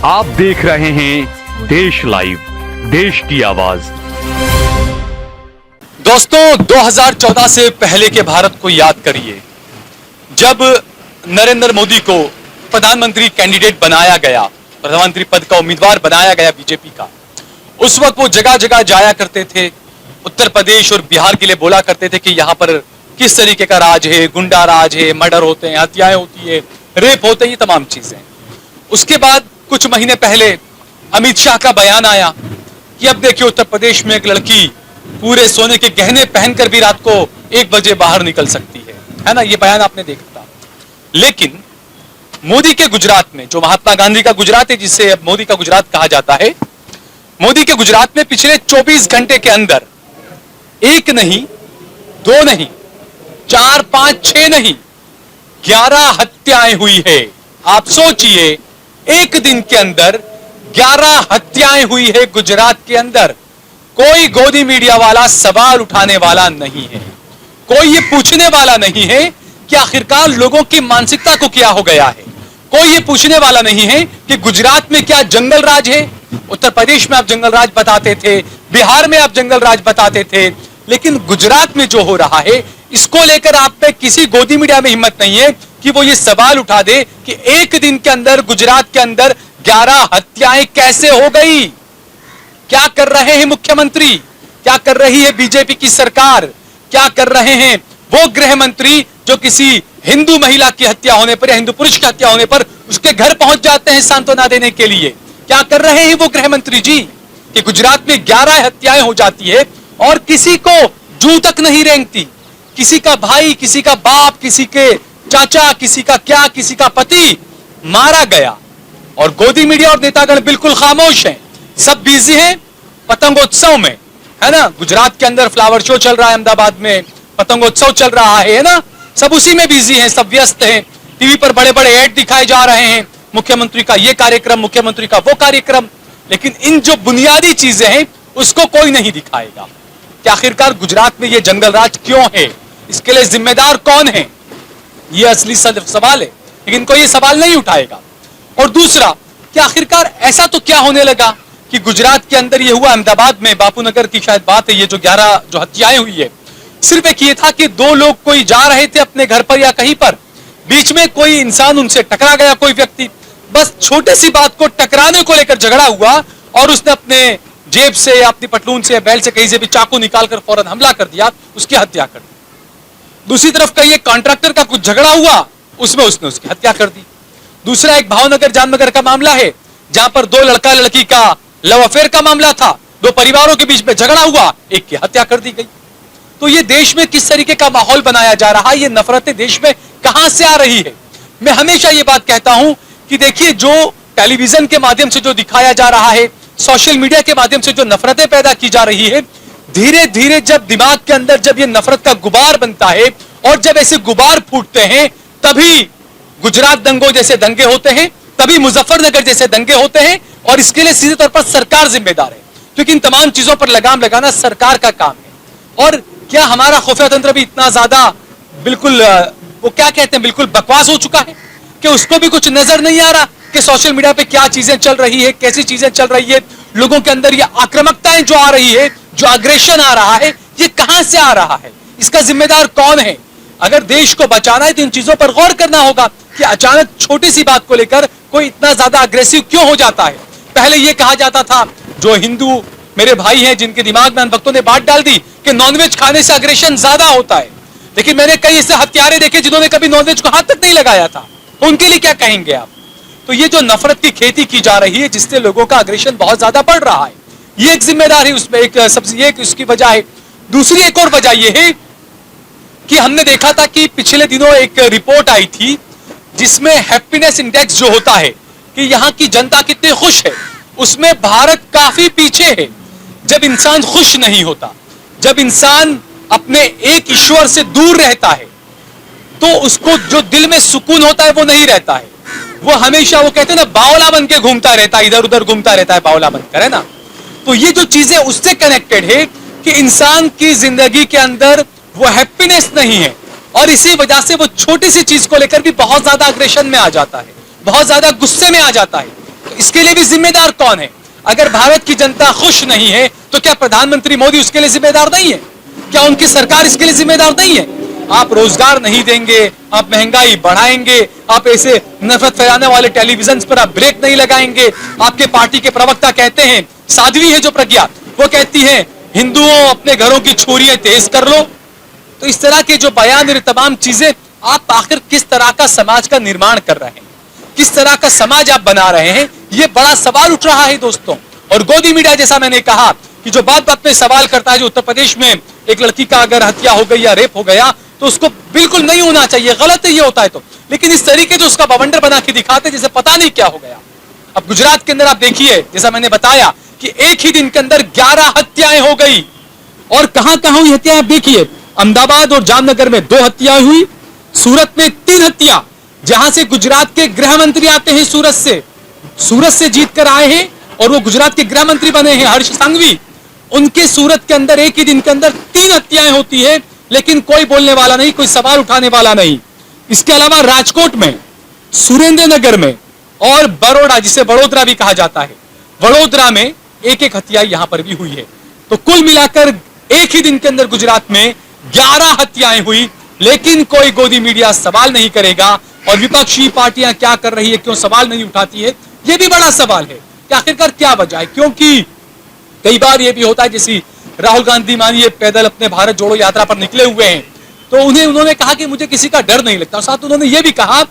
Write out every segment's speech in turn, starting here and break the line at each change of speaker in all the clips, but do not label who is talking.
आप देख रहे हैं देश लाइव, देश की आवाज।
दोस्तों, 2014 से पहले के भारत को याद करिए, जब नरेंद्र मोदी को प्रधानमंत्री कैंडिडेट बनाया गया, प्रधानमंत्री पद का उम्मीदवार बनाया गया बीजेपी का। उस वक्त वो जगह जगह जाया करते थे, उत्तर प्रदेश और बिहार के लिए बोला करते थे कि यहाँ पर किस तरीके का राज है, गुंडा राज है, मर्डर होते हैं, हत्याएं होती है, रेप होते हैं, ये तमाम चीजें। उसके बाद कुछ महीने पहले अमित शाह का बयान आया कि अब देखिए उत्तर प्रदेश में एक लड़की पूरे सोने के गहने पहनकर भी रात को 1 बजे बाहर निकल सकती है ना। ये बयान आपने देखा था। लेकिन मोदी के गुजरात में, जो महात्मा गांधी का गुजरात है, जिसे अब मोदी का गुजरात कहा जाता है, मोदी के गुजरात में पिछले 24 घंटे के अंदर 1 नहीं, 2 नहीं, 4, 5, 6 नहीं, 11 हत्याएं हुई है। आप सोचिए, एक दिन के अंदर 11 हत्याएं हुई है गुजरात के अंदर। कोई गोदी मीडिया वाला सवाल उठाने वाला नहीं है, कोई ये पूछने वाला नहीं है कि आखिरकार लोगों की मानसिकता को क्या हो गया है। कोई ये पूछने वाला नहीं है कि गुजरात में क्या जंगल राज है। उत्तर प्रदेश में आप जंगल राज बताते थे, बिहार में आप जंगल राज बताते थे, लेकिन गुजरात में जो हो रहा है, इसको लेकर आप पे किसी गोदी मीडिया में हिम्मत नहीं है कि वो ये सवाल उठा दे कि एक दिन के अंदर गुजरात के अंदर 11 हत्याएं कैसे हो गई। क्या कर रहे हैं मुख्यमंत्री, क्या कर रही है बीजेपी की सरकार, क्या कर रहे हैं वो गृह मंत्री जो किसी हिंदू महिला की हत्या होने पर या हिंदू पुरुष की हत्या होने पर उसके घर पहुंच जाते हैं सांत्वना देने के लिए। क्या कर रहे हैं वो गृह मंत्री जी कि गुजरात में 11 हत्याएं हो जाती है और किसी को जू तक नहीं रेंगती। किसी का भाई, किसी का बाप, किसी के चाचा, किसी का क्या, किसी का पति मारा गया और गोदी मीडिया और नेतागण बिल्कुल खामोश हैं। सब बिजी हैं पतंगोत्सव में, है ना। गुजरात के अंदर फ्लावर शो चल रहा है, अहमदाबाद में पतंगोत्सव चल रहा है ना। सब उसी में बिजी हैं, सब व्यस्त हैं। टीवी पर बड़े बड़े ऐड दिखाए जा रहे हैं, मुख्यमंत्री का ये कार्यक्रम, मुख्यमंत्री का वो कार्यक्रम, लेकिन इन जो बुनियादी चीजें हैं उसको कोई नहीं दिखाएगा कि आखिरकार गुजरात में ये जंगल राज क्यों है, इसके लिए जिम्मेदार कौन है। ये असली सवाल है, लेकिन कोई ये सवाल नहीं उठाएगा। और दूसरा कि आखिरकार ऐसा तो क्या होने लगा कि गुजरात के अंदर ये हुआ, अहमदाबाद में बापू नगर की शायद बात है, ये जो 11 जो हत्याएं हुई है, सिर्फ एक ये था कि 2 लोग कोई जा रहे थे अपने घर पर या कहीं पर, बीच में कोई इंसान उनसे टकरा गया, कोई व्यक्ति, बस छोटी सी बात को टकराने को लेकर झगड़ा हुआ और उसने अपने जेब से या अपनी पटलून से या बैल से कहीं से भी चाकू निकालकर फौरन हमला कर दिया, उसकी हत्या कर दी। दूसरी तरफ कहीं एक कॉन्ट्रैक्टर का कुछ झगड़ा हुआ, उसमें उसने उसकी हत्या कर दी। दूसरा एक भावनगर जामनगर का मामला है, जहां पर 2 लड़का लड़की का लव अफेयर का मामला था, 2 परिवारों के बीच में झगड़ा हुआ, एक की हत्या कर दी गई। तो ये देश में किस तरीके का माहौल बनाया जा रहा है, ये नफरतें देश में कहां से आ रही है। मैं हमेशा ये बात कहता हूं कि देखिए, जो टेलीविजन के माध्यम से जो दिखाया जा रहा है, सोशल मीडिया के माध्यम से जो नफरतें पैदा की जा रही है, धीरे धीरे जब दिमाग के अंदर जब ये नफरत का गुबार बनता है और जब ऐसे गुबार फूटते हैं, तभी गुजरात दंगों जैसे दंगे होते हैं, तभी मुजफ्फरनगर जैसे दंगे होते हैं। और इसके लिए सीधे तौर पर सरकार जिम्मेदार है, क्योंकि इन तमाम चीजों पर लगाम लगाना सरकार का काम है। और क्या हमारा खुफिया तंत्र भी इतना ज्यादा बिल्कुल वो क्या कहते हैं, बिल्कुल बकवास हो चुका है कि उसको भी कुछ नजर नहीं आ रहा कि सोशल मीडिया पे क्या चीजें चल रही है, कैसी चीजें चल रही है, लोगों के अंदर ये आक्रामकताएं जो आ रही है, जो अग्रेशन आ रहा है, ये कहां से आ रहा है, इसका जिम्मेदार कौन है। अगर देश को बचाना है तो इन चीजों पर गौर करना होगा कि अचानक छोटी सी बात को लेकर कोई इतना ज्यादा अग्रेसिव क्यों हो जाता है। पहले यह कहा जाता था, जो हिंदू मेरे भाई हैं जिनके दिमाग में भक्तों ने बात डाल दी कि नॉनवेज खाने से अग्रेशन ज्यादा होता है, लेकिन मैंने कई ऐसे हत्यारे देखे जिन्होंने कभी नॉनवेज को हाथ तक नहीं लगाया था, उनके लिए क्या कहेंगे आप। तो ये जो नफरत की खेती की जा रही है, जिससे लोगों का अग्रेशन बहुत ज्यादा बढ़ रहा है, ये एक जिम्मेदारी उसमें एक सबसे एक उसकी वजह है। दूसरी एक और वजह यह है कि हमने देखा था कि पिछले दिनों एक रिपोर्ट आई थी जिसमें हैप्पीनेस इंडेक्स जो होता है कि यहां की जनता कितनी खुश है, उसमें भारत काफी पीछे है। जब इंसान खुश नहीं होता, जब इंसान अपने एक ईश्वर से दूर रहता है, तो उसको जो दिल में सुकून होता है वो नहीं रहता है। वो हमेशा वो कहते हैं ना, बावला बन के घूमता रहता है, इधर उधर घूमता रहता है बावला बनकर, है ना। तो ये जो चीजें उससे कनेक्टेड है कि इंसान की जिंदगी के अंदर वो हैप्पीनेस नहीं है और इसी वजह से वो छोटी सी चीज को लेकर भी बहुत ज्यादा अग्रेशन में आ जाता है, बहुत ज्यादा गुस्से में आ जाता है। तो इसके लिए भी जिम्मेदार कौन है? अगर भारत की जनता खुश नहीं है तो क्या प्रधानमंत्री मोदी उसके लिए जिम्मेदार नहीं है? क्या उनकी सरकार इसके लिए जिम्मेदार नहीं है? आप रोजगार नहीं देंगे, आप महंगाई बढ़ाएंगे, आप ऐसे नफरत फैलाने वाले टेलीविजन पर आप ब्रेक नहीं लगाएंगे। आपके पार्टी के प्रवक्ता कहते हैं, साध्वी है जो प्रज्ञा, वो कहती है हिंदुओं अपने घरों की छुरियां तेज कर लो। तो इस तरह के जो बयान और तमाम चीजें, आप आखिर किस तरह का समाज का निर्माण कर रहे हैं, किस तरह का समाज आप बना रहे हैं, यह बड़ा सवाल उठ रहा है दोस्तों। और गोदी मीडिया, जैसा मैंने कहा कि जो बात बात में सवाल करता है, जो उत्तर प्रदेश में एक लड़की का अगर हत्या हो गई या रेप हो गया तो उसको बिल्कुल नहीं होना चाहिए, गलत है ये होता है तो, लेकिन इस तरीके से उसका बवंडर बना के दिखाते जैसे पता नहीं क्या हो गया। अब गुजरात के अंदर आप देखिए, जैसा मैंने बताया कि एक ही दिन के अंदर 11 हत्याएं हो गई। और कहां कहां हुई हत्याएं देखिए, अहमदाबाद और जामनगर में 2 हत्याएं हुई, सूरत में 3 हत्या, जहां से गुजरात के गृह मंत्री आते हैं, सूरत से जीत कर आए हैं और वो गुजरात के गृह मंत्री बने हैं हर्ष संघवी। उनके सूरत के अंदर एक ही दिन के अंदर 3 हत्याएं होती है, लेकिन कोई बोलने वाला नहीं, कोई सवाल उठाने वाला नहीं। इसके अलावा राजकोट में, सुरेंद्रनगर में और बड़ौदा, जिसे वडोदरा भी कहा जाता है, वडोदरा में एक हत्या यहां पर भी हुई है। तो कुल मिलाकर एक ही दिन के अंदर गुजरात में 11 हत्याएं हुई, लेकिन कोई गोदी मीडिया सवाल नहीं करेगा। और विपक्षी पार्टियां क्या कर रही है, क्यों सवाल नहीं उठाती है, यह भी बड़ा सवाल है कि आखिरकार क्या वजह है। क्योंकि कई बार यह भी होता है, जैसे राहुल गांधी मानिए पैदल अपने भारत जोड़ो यात्रा पर निकले हुए हैं, तो उन्होंने कहा कि मुझे किसी का डर नहीं लगता। साथ उन्होंने यह भी कहा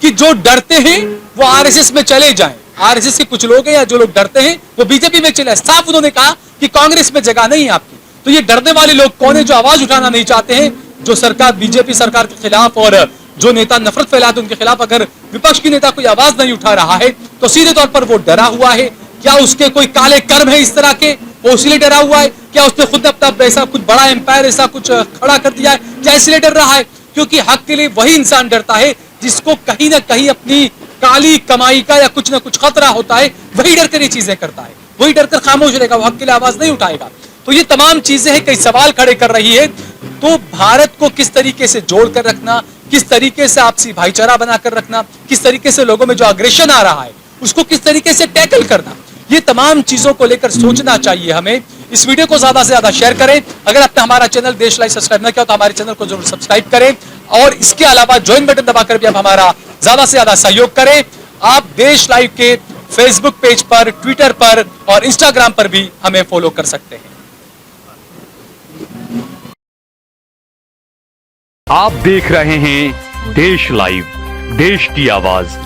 कि जो डरते हैं वो आरएसएस में चले जाएं। आरएसएस के कुछ लोग हैं या जो लोग डरते हैं वो बीजेपी में चले। साफ उन्होंने कहा कि कांग्रेस में जगह नहीं है आपकी। तो ये डरने वाले लोग कौन है जो आवाज उठाना नहीं चाहते हैं, जो सरकार बीजेपी सरकार के खिलाफ और जो नेता नफरत फैलाते उनके खिलाफ अगर विपक्ष की नेता कोई आवाज नहीं उठा रहा है तो सीधे तौर पर वो डरा हुआ है। क्या उसके कोई काले कर्म है इस तरह के, वो इसलिए डरा हुआ है? क्या उसने खुद अपना ऐसा कुछ बड़ा एम्पायर ऐसा कुछ खड़ा कर दिया है, क्या इसलिए डर रहा है? क्योंकि हक के लिए वही इंसान डरता है जिसको कहीं ना कहीं अपनी काली कमाई का या कुछ ना कुछ खतरा होता है, वही डर कर ये चीजें करता है, वही डरकर खामोश रहेगा, वो हक के लिए आवाज नहीं उठाएगा। तो ये तमाम चीजें हैं, कई सवाल खड़े कर रही है। तो भारत को किस तरीके से जोड़कर रखना, किस तरीके से आपसी भाईचारा बनाकर रखना, किस तरीके से लोगों में जो अग्रेशन आ रहा है उसको किस तरीके से टैकल करना, ये तमाम चीजों को लेकर सोचना चाहिए हमें। इस वीडियो को ज्यादा से ज्यादा शेयर करें। अगर आपने हमारा चैनल देश लाइव सब्सक्राइब न किया तो हमारे चैनल को जरूर सब्सक्राइब करें और इसके अलावा ज्वाइन बटन दबाकर भी आप हमारा ज्यादा से ज्यादा सहयोग करें। आप देश लाइव के फेसबुक पेज पर, ट्विटर पर और इंस्टाग्राम पर भी हमें फॉलो कर सकते हैं।
आप देख रहे हैं देश लाइव, देश की आवाज।